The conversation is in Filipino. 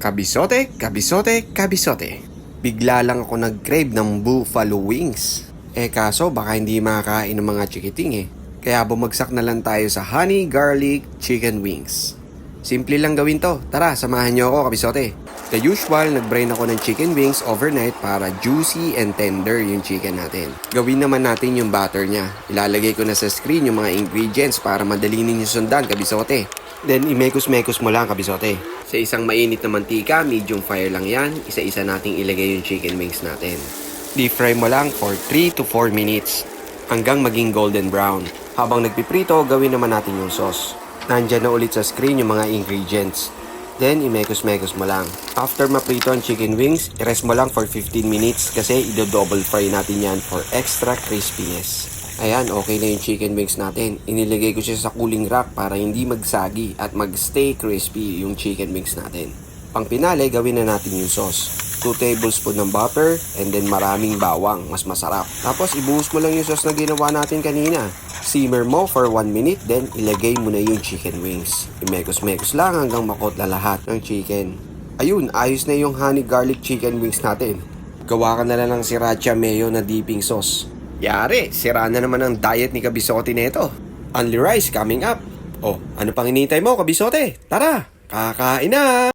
Kabisote, kabisote, kabisote. Bigla lang ako nag-crave ng buffalo wings. Kaso baka hindi makakain ng mga chikiting Kaya bumagsak na lang tayo sa honey garlic chicken wings. Simple lang gawin to. Tara, samahan niyo ako, kabisote. The usual, nag-brain ako ng chicken wings overnight para juicy and tender yung chicken natin. Gawin naman natin yung batter niya. Ilalagay ko na sa screen yung mga ingredients para madali ninyo sundan, kabisote. Then, imekos-mekos mo lang, kabisote. Sa isang mainit na mantika, medium fire lang yan. Isa-isa nating ilagay yung chicken wings natin. Deep fry mo lang for 3 to 4 minutes hanggang maging golden brown. Habang nagpiprito, gawin naman natin yung sauce. Nandyan na ulit sa screen yung mga ingredients. Then, imekos-mekos mo lang. After maprito ang chicken wings, i-rest mo lang for 15 minutes kasi i-double fry natin yan for extra crispiness. Ayan, okay na yung chicken wings natin. Inilagay ko siya sa cooling rack para hindi magsagi at magstay crispy yung chicken wings natin. Pang pinale, gawin na natin yung sauce. 2 tablespoon ng butter and then maraming bawang, mas masarap. Tapos ibuhos mo lang yung sauce na ginawa natin kanina. Simmer mo for 1 minute, then ilagay mo na yung chicken wings. Imekos-mekos lang hanggang makot na lahat ng chicken. Ayun, ayos na yung honey garlic chicken wings natin. Gawa ka na lang ng sriracha mayo na dipping sauce. Yari, sira na naman ang diet ni Kabisote neto. Only rice coming up. Oh, ano pang hinihintay mo, Kabisote? Tara, kakain na!